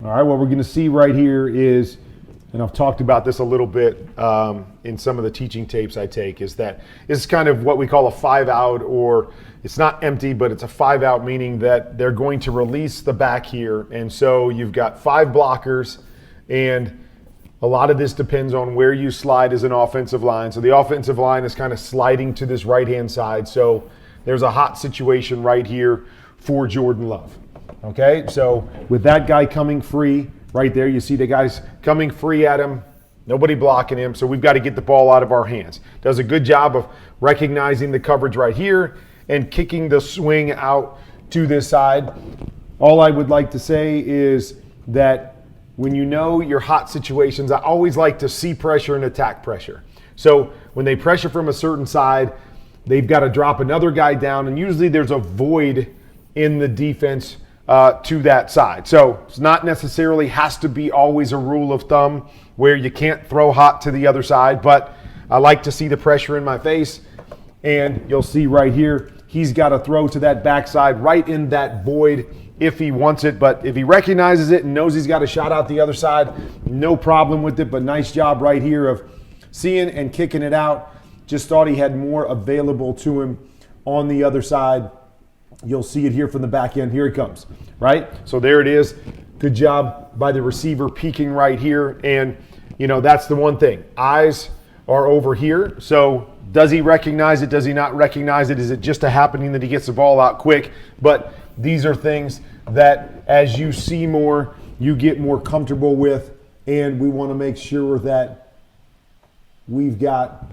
All right, what we're going to see right here is, and I've talked about this a little bit in some of the teaching tapes I take, is that it's kind of what we call a 5-out, or it's not empty, but it's a 5-out, meaning that they're going to release the back here. And so you've got 5 blockers, and a lot of this depends on where you slide as an offensive line. So the offensive line is kind of sliding to this right-hand side. So there's a hot situation right here for Jordan Love. Okay, so with that guy coming free right there, you see the guys coming free at him, nobody blocking him, so we've got to get the ball out of our hands. Does a good job of recognizing the coverage right here and kicking the swing out to this side. All I would like to say is that when you know your hot situations, I always like to see pressure and attack pressure. So when they pressure from a certain side, they've got to drop another guy down, and usually there's a void in the defense to that side. So it's not necessarily has to be always a rule of thumb where you can't throw hot to the other side, but I like to see the pressure in my face, and you'll see right here, he's got to throw to that backside right in that void if he wants it, but if he recognizes it and knows he's got a shot out the other side, no problem with it, but nice job right here of seeing and kicking it out. Just thought he had more available to him on the other side. You'll see it here from the back end. Here he comes, right? So there it is. Good job by the receiver peeking right here. And, you know, that's the one thing. Eyes are over here. So does he recognize it? Does he not recognize it? Is it just a happening that he gets the ball out quick? But these are things that as you see more, you get more comfortable with. And we want to make sure that we've got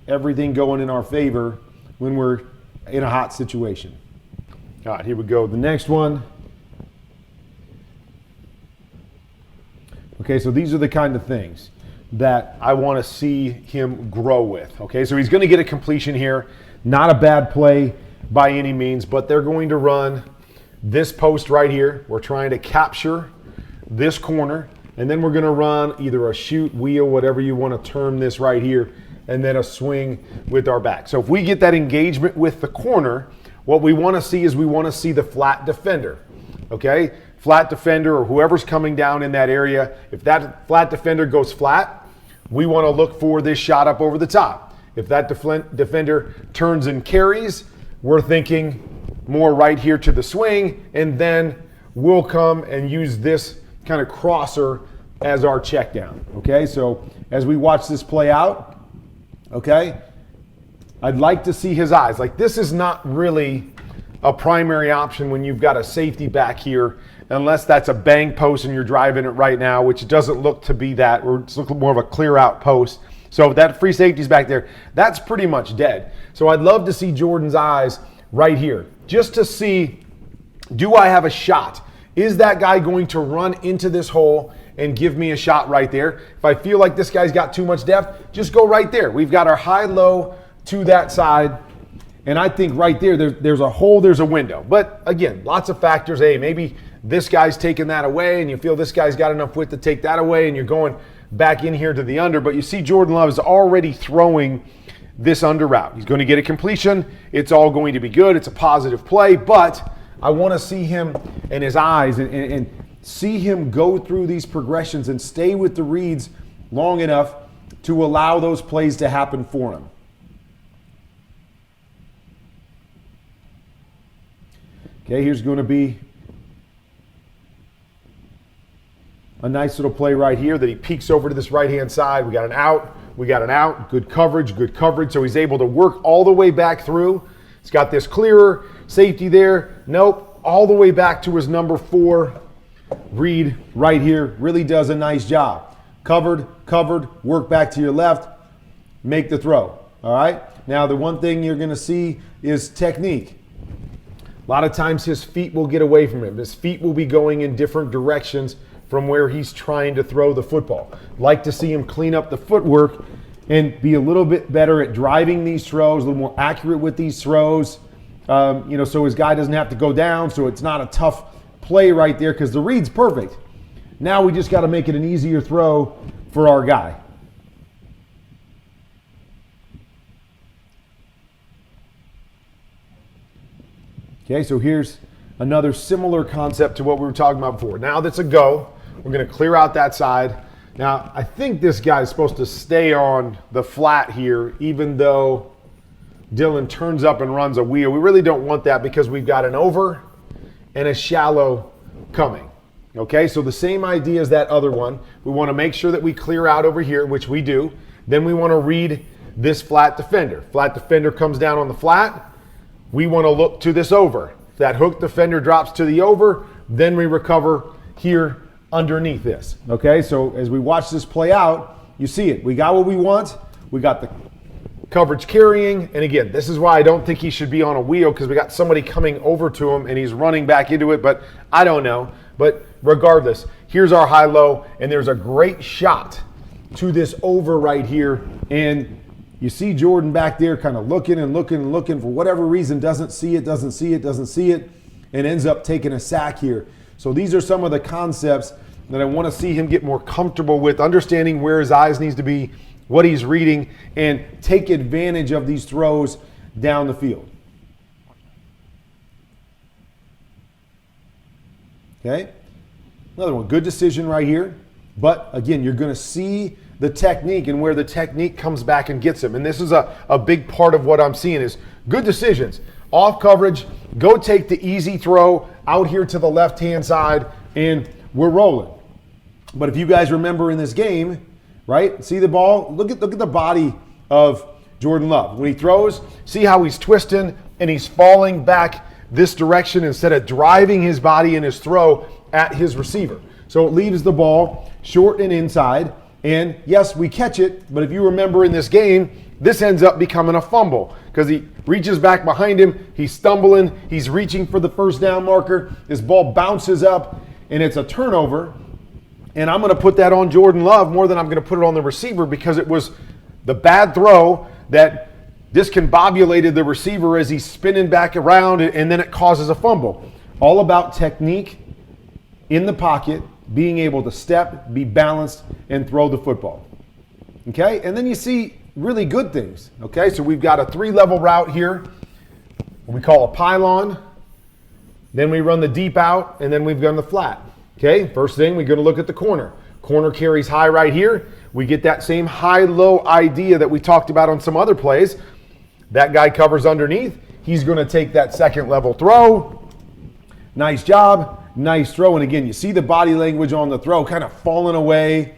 everything going in our favor when we're in a hot situation. All right, here we go. The next one. Okay, so these are the kind of things that I want to see him grow with. Okay, so he's going to get a completion here. Not a bad play by any means, but they're going to run this post right here. We're trying to capture this corner, and then we're going to run either a shoot, wheel, whatever you want to term this right here, and then a swing with our back. So if we get that engagement with the corner, what we want to see is we want to see the flat defender, okay? Flat defender or whoever's coming down in that area. If that flat defender goes flat, we want to look for this shot up over the top. If that defender turns and carries, we're thinking more right here to the swing, and then we'll come and use this kind of crosser as our check down, okay? So as we watch this play out, okay, I'd like to see his eyes. Like, this is not really a primary option when you've got a safety back here, unless that's a bang post and you're driving it right now, which doesn't look to be that, or it's looking more of a clear out post. So that free safety's back there, that's pretty much dead. So I'd love to see Jordan's eyes right here, just to see, do I have a shot? Is that guy going to run into this hole and give me a shot right there? If I feel like this guy's got too much depth, just go right there. We've got our high-low to that side, and I think right there, there's a hole, there's a window. But again, lots of factors. Hey, maybe this guy's taking that away, and you feel this guy's got enough width to take that away, and you're going back in here to the under. But you see Jordan Love is already throwing this under route. He's going to get a completion. It's all going to be good. It's a positive play, but I want to see him and his eyes and see him go through these progressions and stay with the reads long enough to allow those plays to happen for him. Okay, here's going to be a nice little play right here that he peeks over to this right-hand side. We got an out, good coverage. So he's able to work all the way back through. He's got this clearer safety there. Nope, all the way back to his number 4 read right here. Really does a nice job. Covered, work back to your left, make the throw. All right, now the one thing you're going to see is technique. A lot of times his feet will get away from him. His feet will be going in different directions from where he's trying to throw the football. Like to see him clean up the footwork and be a little bit better at driving these throws, a little more accurate with these throws, so his guy doesn't have to go down, so it's not a tough play right there because the read's perfect. Now we just got to make it an easier throw for our guy. Okay, so here's Another similar concept to what we were talking about before. Now that's a go. We're going to clear out that side. Now, I think this guy's supposed to stay on the flat here, even though Dylan turns up and runs a wheel. We really don't want that because we've got an over and a shallow coming. Okay, so the same idea as that other one. We want to make sure that we clear out over here, which we do. Then we want to read this flat defender. Flat defender comes down on the flat. We want to look to this over. If that hook defender drops to the over, then we recover here underneath this. Okay, so as we watch this play out, you see it. We got what we want. We got the coverage carrying. And again, this is why I don't think he should be on a wheel, because we got somebody coming over to him and he's running back into it, but I don't know. But regardless, here's our high-low, and there's a great shot to this over right here. And you see Jordan back there kind of looking and looking and looking for whatever reason, doesn't see it, and ends up taking a sack here. So these are some of the concepts that I want to see him get more comfortable with, understanding where his eyes needs to be, what he's reading, and take advantage of these throws down the field. Okay, another one, good decision right here. But again, you're going to see the technique and where the technique comes back and gets him. And this is a big part of what I'm seeing is good decisions. Off coverage, go take the easy throw out here to the left-hand side, and we're rolling. But if you guys remember in this game, right, see the ball? Look at the body of Jordan Love. When he throws, see how he's twisting and he's falling back this direction instead of driving his body in his throw at his receiver. So it leaves the ball short and inside. And yes, we catch it, but if you remember in this game, this ends up becoming a fumble because he reaches back behind him, he's stumbling, he's reaching for the first down marker, this ball bounces up, and it's a turnover. And I'm going to put that on Jordan Love more than I'm going to put it on the receiver, because it was the bad throw that discombobulated the receiver as he's spinning back around, and then it causes a fumble. All about technique in the pocket, being able to step, be balanced, and throw the football. Okay, and then you see really good things. Okay, so we've got a 3-level route here, what we call a pylon. Then we run the deep out, and then we've done the flat. Okay, first thing, we're going to look at the corner. Corner carries high right here. We get that same high-low idea that we talked about on some other plays. That guy covers underneath. He's going to take that second level throw. Nice job. Nice throw. And again, you see the body language on the throw kind of falling away.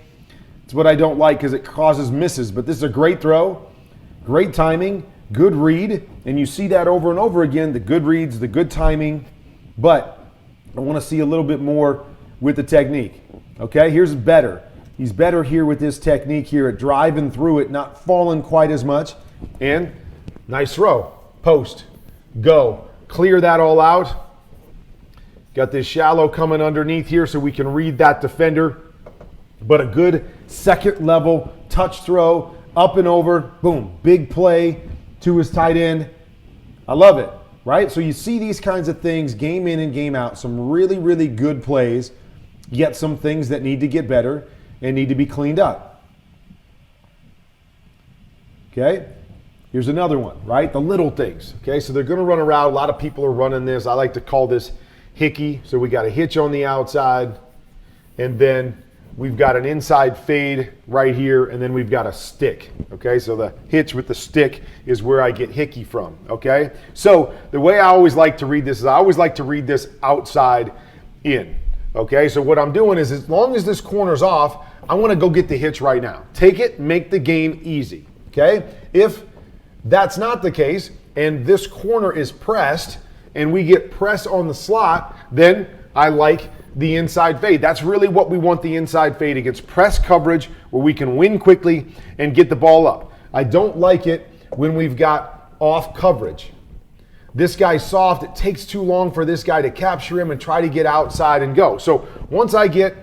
It's what I don't like because it causes misses. But this is a great throw. Great timing. Good read. And you see that over and over again. The good reads, the good timing. But I want to see a little bit more with the technique. Okay, here's better. He's better here with this technique here at driving through it, not falling quite as much. And nice throw. Post. Go. Clear that all out. Got this shallow coming underneath here so we can read that defender. But a good second level touch throw, up and over, boom, big play to his tight end. I love it, right? So you see these kinds of things game in and game out, some really, really good plays, yet some things that need to get better and need to be cleaned up. Okay, here's another one, right? The little things, okay? So they're gonna run around. A lot of people are running this. I like to call this hickey. So we got a hitch on the outside, and then we've got an inside fade right here, and then we've got a stick, okay? So the hitch with the stick is where I get hickey from, okay? So the way I always like to read this is I always like to read this outside in, okay? So what I'm doing is as long as this corner's off, I want to go get the hitch right now. Take it, make the game easy, okay? If that's not the case and this corner is pressed and we get press on the slot, then I like the inside fade. That's really what we want the inside fade against press coverage where we can win quickly and get the ball up. I don't like it when we've got off coverage. This guy's soft. It takes too long for this guy to capture him and try to get outside and go. So once I get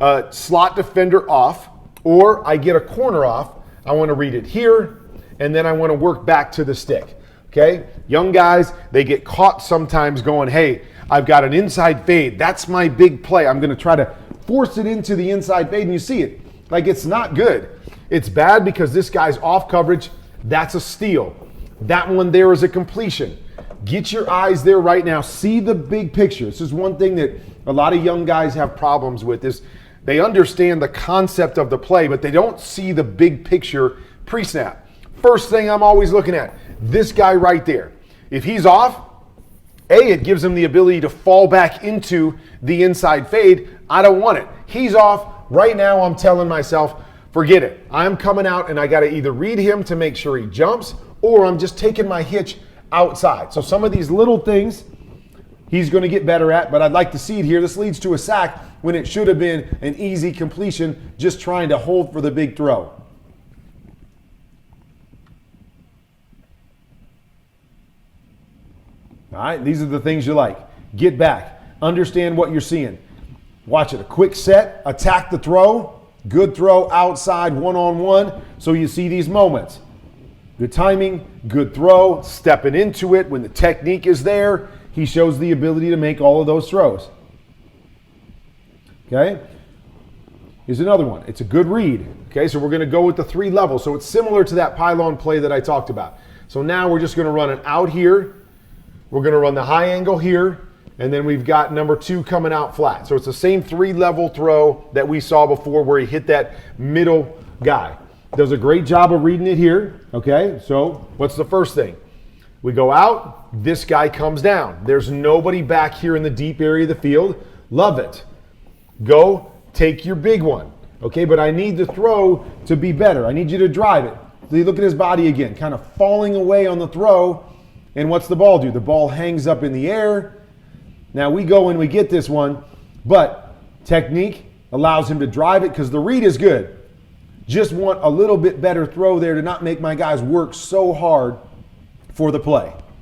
a slot defender off or I get a corner off, I want to read it here and then I want to work back to the stick. Okay? Young guys, they get caught sometimes going, hey, I've got an inside fade. That's my big play. I'm going to try to force it into the inside fade, and you see it. Like, it's not good. It's bad because this guy's off coverage. That's a steal. That one there is a completion. Get your eyes there right now. See the big picture. This is one thing that a lot of young guys have problems with is they understand the concept of the play, but they don't see the big picture pre-snap. First thing I'm always looking at, this guy right there. If he's off, it gives him the ability to fall back into the inside fade. I don't want it. He's off. Right now I'm telling myself, forget it. I'm coming out and I got to either read him to make sure he jumps, or I'm just taking my hitch outside. So some of these little things he's going to get better at, but I'd like to see it here. This leads to a sack when it should have been an easy completion, just trying to hold for the big throw. All right, these are the things you like. Get back. Understand what you're seeing. Watch it. A quick set. Attack the throw. Good throw outside one-on-one. So you see these moments. Good timing, good throw, stepping into it when the technique is there. He shows the ability to make all of those throws. Okay? Here's another one. It's a good read. Okay, so we're going to go with the 3 levels. So it's similar to that pylon play that I talked about. So now we're just going to run it out here. We're going to run the high angle here. And then we've got number 2 coming out flat. So it's the same 3-level throw that we saw before where he hit that middle guy. Does a great job of reading it here. Okay, so what's the first thing? We go out, this guy comes down. There's nobody back here in the deep area of the field. Love it. Go take your big one. Okay, but I need the throw to be better. I need you to drive it. So you look at his body again, kind of falling away on the throw. And what's the ball do? The ball hangs up in the air. Now we go and we get this one, but technique allows him to drive it because the read is good. Just want a little bit better throw there to not make my guys work so hard for the play.